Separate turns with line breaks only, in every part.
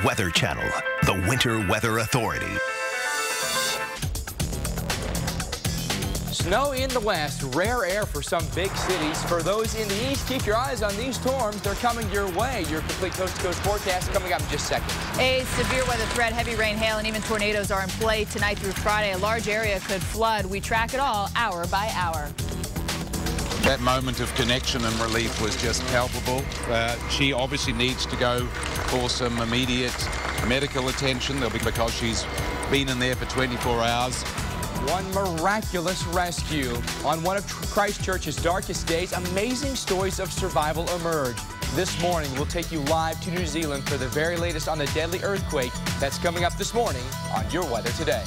Weather Channel, the Winter Weather Authority.
Snow in the west, rare air for some big cities. For those in the east, keep your eyes on these storms. They're coming your way. Your complete coast-to-coast forecast coming up in just seconds.
A severe weather threat, heavy rain, hail, and even tornadoes are in play tonight through Friday. A large area could flood. We track it all hour by hour.
That moment of connection and relief was just palpable. She obviously needs to go for some immediate medical attention because she's been in there for 24 hours.
One miraculous rescue. On one of Christchurch's darkest days, amazing stories of survival emerge. This morning, we'll take you live to New Zealand for the very latest on the deadly earthquake that's coming up this morning on Your Weather Today.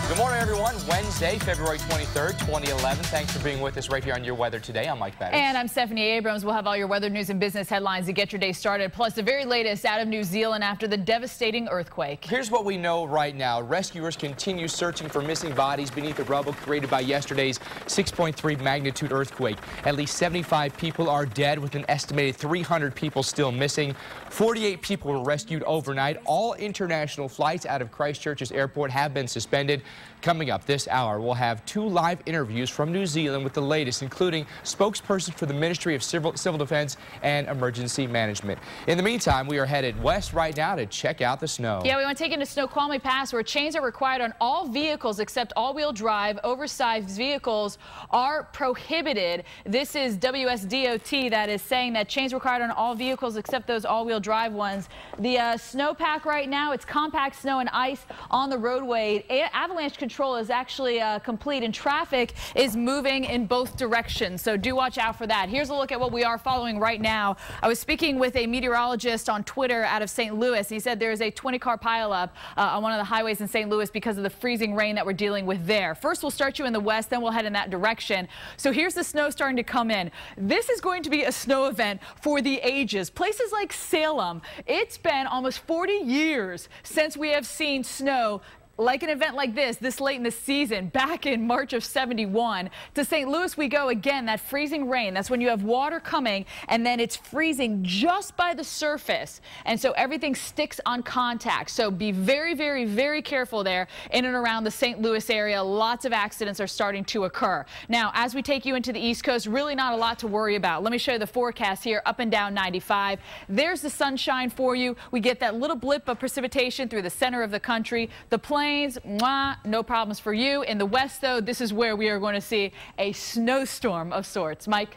Good morning, everyone. Wednesday, February 23rd, 2011. Thanks for being with us right here on Your Weather Today. I'm Mike Batters.
And I'm Stephanie Abrams. We'll have all your weather news and business headlines to get your day started, plus the very latest out of New Zealand after the devastating earthquake.
Here's what we know right now. Rescuers continue searching for missing bodies beneath the rubble created by yesterday's 6.3 magnitude earthquake. At least 75 people are dead, with an estimated 300 people still missing. 48 people were rescued overnight. All international flights out of Christchurch's airport have been suspended. Coming up this hour, we'll have 2 live interviews from New Zealand with the latest, including spokesperson for the Ministry of Civil Defense and Emergency Management. In the meantime, we are headed west right now to check out the snow.
Yeah, we want to take you to Snoqualmie Pass, where chains are required on all vehicles except all-wheel drive. Oversized vehicles are prohibited. This is WSDOT that is saying that chains required on all vehicles except those all-wheel drive ones. The snowpack right now, it's compact snow and ice on the roadway. Avalanche control is actually complete, and traffic is moving in both directions, so do watch out for that. Here's a look at what we are following right now. I was speaking with a meteorologist on Twitter out of St. Louis. He said there is a 20-car pileup on one of the highways in St. Louis because of the freezing rain that we're dealing with there. First, we'll start you in the west, then we'll head in that direction. So here's the snow starting to come in. This is going to be a snow event for the ages. Places like Salem, it's been almost 40 years since we have seen snow like an event like this late in the season, back in March of '71. To St. Louis we go again. That freezing rain, that's when you have water coming and then it's freezing just by the surface, and so everything sticks on contact. So be very, very, very careful there in and around the St. Louis area. Lots of accidents are starting to occur. Now, as we take you into the East Coast, really not a lot to worry about. Let me show you the forecast here. Up and down 95. There's the sunshine for you. We get that little blip of precipitation through the center of the country. The plains, no problems for you. In the west, though, this is where we are going to see a snowstorm of sorts. Mike?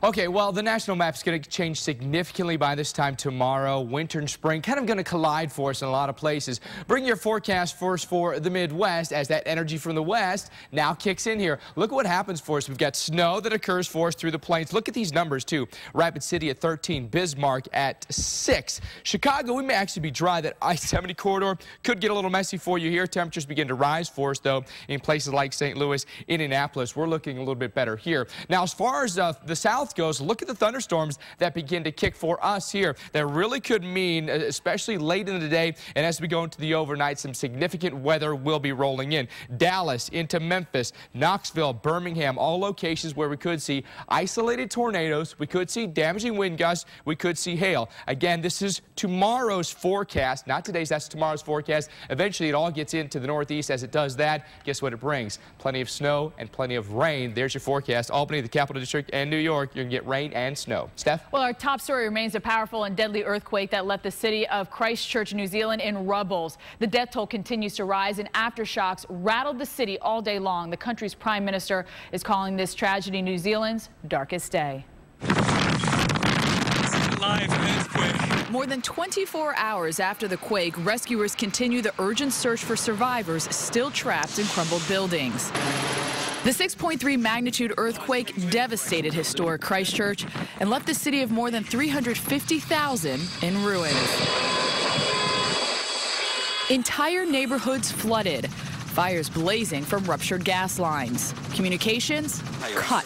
Okay, well, the national map's going to change significantly by this time tomorrow. Winter and spring kind of going to collide for us in a lot of places. Bring your forecast first for the Midwest as that energy from the west now kicks in here. Look at what happens for us. We've got snow that occurs for us through the plains. Look at these numbers, too. Rapid City at 13, Bismarck at 6. Chicago, we may actually be dry. That I-70 corridor could get a little messy for you here. Temperatures begin to rise for us, though, in places like St. Louis, Indianapolis. We're looking a little bit better here. Now, as far as the south goes, look at the thunderstorms that begin to kick for us here. That really could mean, especially late in the day and as we go into the overnight, some significant weather will be rolling in. Dallas into Memphis, Knoxville, Birmingham, all locations where we could see isolated tornadoes, we could see damaging wind gusts, we could see hail. Again, this is tomorrow's forecast, not today's, that's tomorrow's forecast. Eventually it all gets into the northeast. As it does that, guess what it brings? Plenty of snow and plenty of rain. There's your forecast. Albany, the capital district, and New York, you're going to get rain and snow. Steph?
Well, our top story remains a powerful and deadly earthquake that left the city of Christchurch, New Zealand in rubbles. The death toll continues to rise, and aftershocks rattled the city all day long. The country's prime minister is calling this tragedy New Zealand's darkest day.
Live earthquake.
More than 24 hours after the quake, rescuers continue the urgent search for survivors still trapped in crumbled buildings. The 6.3 magnitude earthquake devastated historic Christchurch and left the city of more than 350,000 in ruins. Entire neighborhoods flooded, fires blazing from ruptured gas lines, communications cut,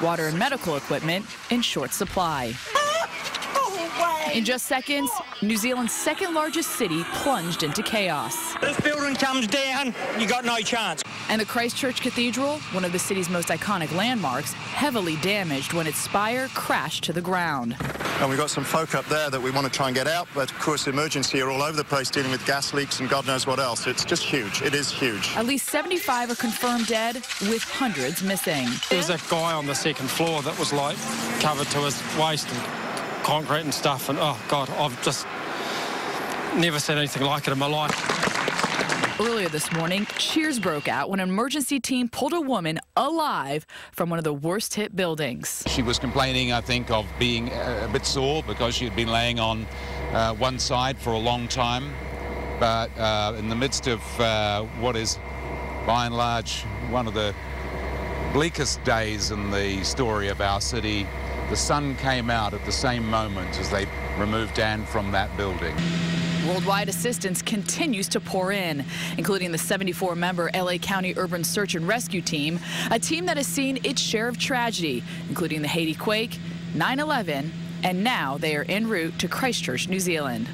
water and medical equipment in short supply. In just seconds, New Zealand's second largest city plunged into chaos.
This building comes down, you got no chance.
And the Christchurch Cathedral, one of the city's most iconic landmarks, heavily damaged when its spire crashed to the ground.
And we've got some folk up there that we want to try and get out, but of course emergency are all over the place dealing with gas leaks and God knows what else. It's just huge. It is huge.
At least 75 are confirmed dead, with hundreds missing.
There was a guy on the second floor that was like covered to his waist and concrete and stuff, and oh God, I've just never seen anything like it in my life.
Earlier this morning, cheers broke out when an emergency team pulled a woman alive from one of the worst hit buildings.
She was complaining, I think, of being a bit sore because she had been laying on one side for a long time. But in the midst of what is, by and large, one of the bleakest days in the story of our city, the sun came out at the same moment as they removed Anne from that building.
Worldwide assistance continues to pour in, including the 74-member LA County Urban Search and Rescue Team, a team that has seen its share of tragedy, including the Haiti quake, 9/11, and now they are en route to Christchurch, New Zealand.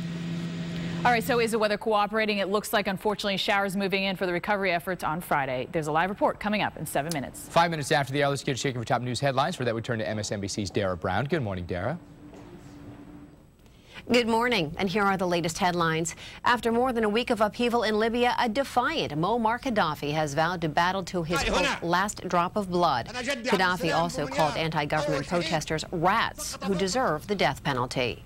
All right, so is the weather cooperating? It looks like, unfortunately, showers moving in for the recovery efforts on Friday. There's a live report coming up in 7 minutes.
5 minutes after the hour, let's get a shake of top news headlines. For that, we turn to MSNBC's Dara Brown. Good morning, Dara.
Good morning, and here are the latest headlines. After more than a week of upheaval in Libya, a defiant Muammar Gaddafi has vowed to battle to his last drop of blood. Gaddafi also called anti-government protesters rats who deserve the death penalty.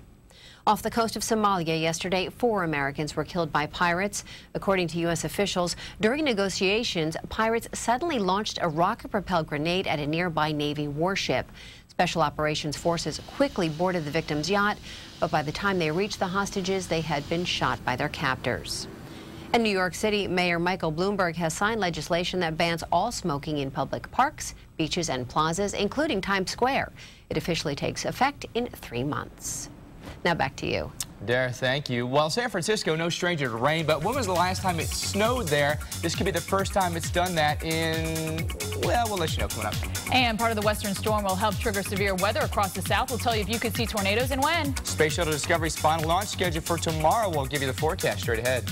Off the coast of Somalia yesterday, 4 Americans were killed by pirates. According to U.S. officials, during negotiations, pirates suddenly launched a rocket-propelled grenade at a nearby Navy warship. Special operations forces quickly boarded the victim's yacht, but by the time they reached the hostages, they had been shot by their captors. In New York City, Mayor Michael Bloomberg has signed legislation that bans all smoking in public parks, beaches, and plazas, including Times Square. It officially takes effect in 3 months. Now back to you.
Dara, thank you. Well, San Francisco, no stranger to rain, but when was the last time it snowed there? This could be the first time it's done that in, well, we'll let you know coming up.
And part of the western storm will help trigger severe weather across the south. We'll tell you if you could see tornadoes and when.
Space Shuttle Discovery's final launch scheduled for tomorrow. We'll give you the forecast straight ahead.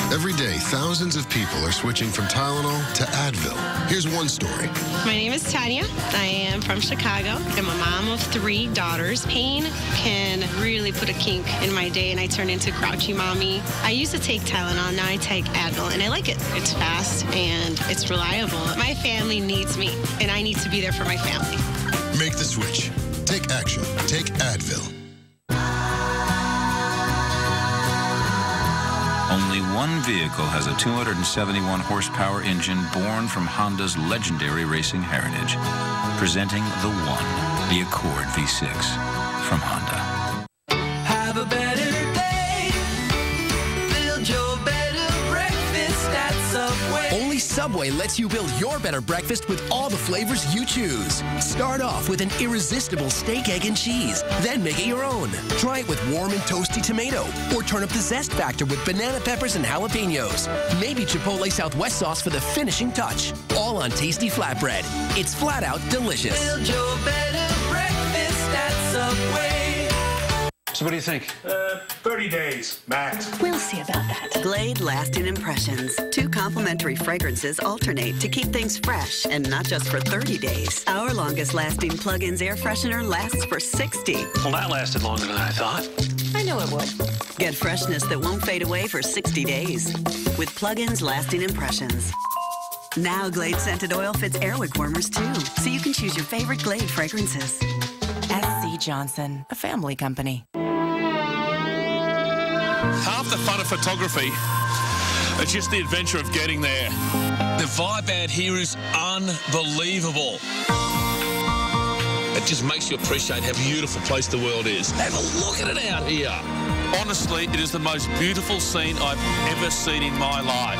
Every day, thousands of people are switching from Tylenol to Advil. Here's one story.
My name is Tanya. I am from Chicago. I'm a mom of 3 daughters. Pain can really put a kink in my day, and I turn into grouchy mommy. I used to take Tylenol. Now I take Advil, and I like it. It's fast, and it's reliable. My family needs me, and I need to be there for my family.
Make the switch. Take action. Take Advil.
Only one vehicle has a 271 horsepower engine born from Honda's legendary racing heritage. Presenting the one, the Accord V6 from Honda.
Have a better day. Build your better breakfast at Subway.
Only Subway lets you build your better breakfast with all the flavors you choose. Start off with an irresistible steak, egg, and cheese. Then make it your own. Try it with warm and toasty tomato. Or turn up the zest factor with banana peppers and jalapenos. Maybe Chipotle Southwest sauce for the finishing touch. All on tasty flatbread. It's flat out delicious.
Build your better breakfast at Subway.
So what do you think? 30 days, max.
We'll see about that. Glade Lasting Impressions. 2 complimentary fragrances alternate to keep things fresh, and not just for 30 days. Our longest lasting plug-ins air freshener lasts for 60.
Well, that lasted longer than I thought.
I knew it would. Get freshness that won't fade away for 60 days with Plug-ins Lasting Impressions. Now Glade Scented Oil fits Airwick warmers too, so you can choose your favorite Glade fragrances.
SC Johnson, a family company.
Half the fun of photography, it's just the adventure of getting there. The vibe out here is unbelievable. It just makes you appreciate how beautiful a place the world is. Have a look at it out here. Honestly, it is the most beautiful scene I've ever seen in my life.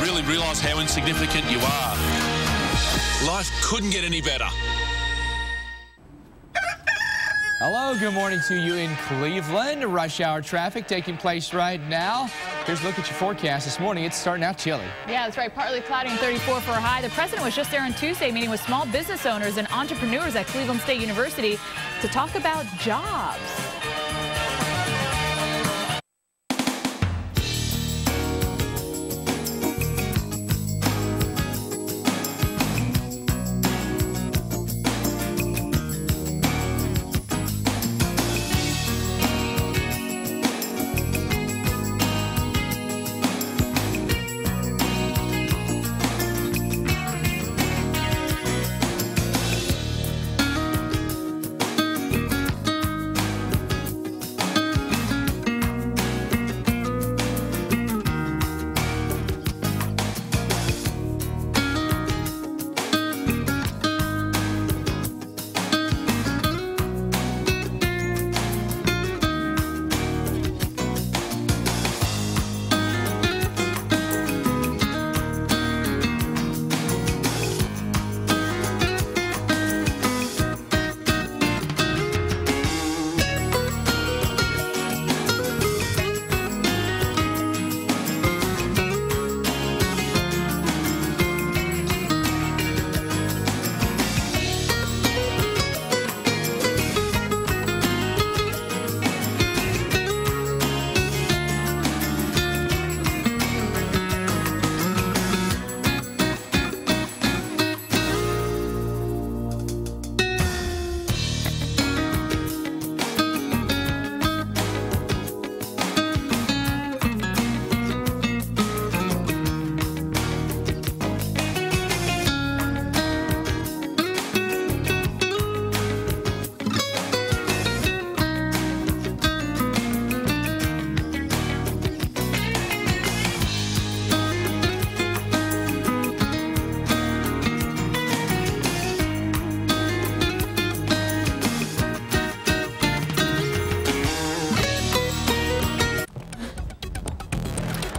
Really realise how insignificant you are. Life couldn't get any better.
Hello, good morning to you in Cleveland. Rush hour traffic taking place right now. Here's a look at your forecast this morning. It's starting out chilly.
Yeah, that's right. Partly cloudy and 34 for a high. The president was just there on Tuesday meeting with small business owners and entrepreneurs at Cleveland State University to talk about jobs.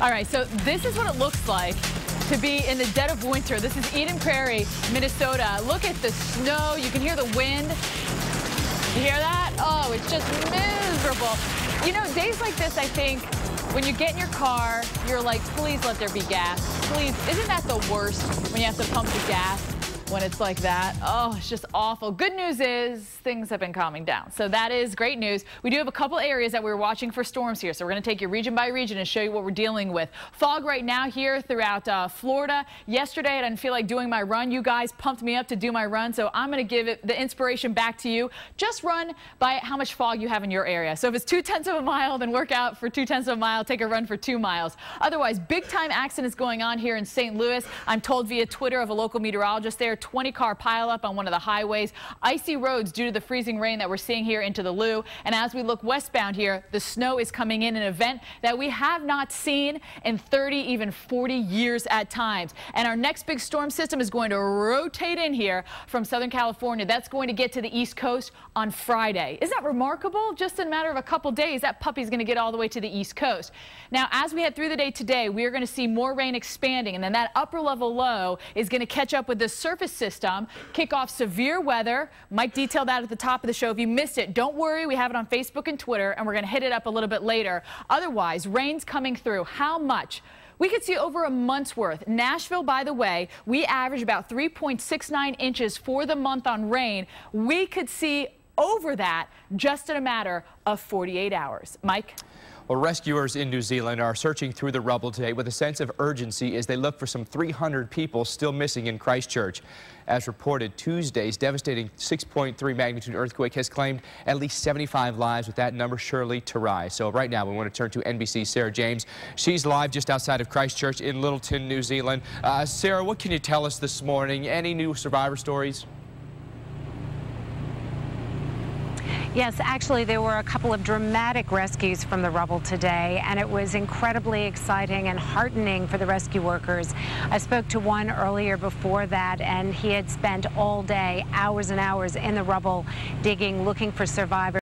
All right, so this is what it looks like to be in the dead of winter. This is Eden Prairie, Minnesota. Look at the snow. You can hear the wind. You hear that? Oh, it's just miserable. You know, days like this, I think, when you get in your car, you're like, please let there be gas. Please. Isn't that the worst when you have to pump the gas when it's like that? Oh, it's just awful. Good news is things have been calming down. So that is great news. We do have a couple areas that we're watching for storms here. So we're going to take you region by region and show you what we're dealing with. Fog right now here throughout Florida. Yesterday, I didn't feel like doing my run. You guys pumped me up to do my run. So I'm going to give it the inspiration back to you. Just run by how much fog you have in your area. So if it's 0.2 of a mile, then work out for 0.2 of a mile. Take a run for 2 miles. Otherwise, big time accidents going on here in St. Louis. I'm told via Twitter of a local meteorologist there, 20-car pileup on one of the highways. Icy roads due to the freezing rain that we're seeing here into the Lou. And as we look westbound here, the snow is coming in an event that we have not seen in 30, even 40 years at times. And our next big storm system is going to rotate in here from Southern California. That's going to get to the East Coast on Friday. Isn't that remarkable? Just in a matter of a couple days, that puppy's going to get all the way to the East Coast. Now, as we head through the day today, we are going to see more rain expanding, and then that upper level low is going to catch up with the surface system, kick off severe weather. Might detail that at the top of the show. If you missed it, don't worry. We have it on Facebook and Twitter, and we're going to hit it up a little bit later. Otherwise, rain's coming through. How much? We could see over a month's worth. Nashville, by the way, we average about 3.69 inches for the month on rain. We could see over that just in a matter of 48 hours. Mike?
Well, rescuers in New Zealand are searching through the rubble today with a sense of urgency as they look for some 300 people still missing in Christchurch. As reported, Tuesday's devastating 6.3 magnitude earthquake has claimed at least 75 lives, with that number surely to rise. So right now we want to turn to NBC's Sarah James. She's live just outside of Christchurch in Littleton, New Zealand. Sarah, what can you tell us this morning? Any new survivor stories?
Yes, actually, there were a couple of dramatic rescues from the rubble today, and it was incredibly exciting and heartening for the rescue workers. I spoke to one earlier before that, and he had spent all day, hours and hours in the rubble, digging, looking for survivors.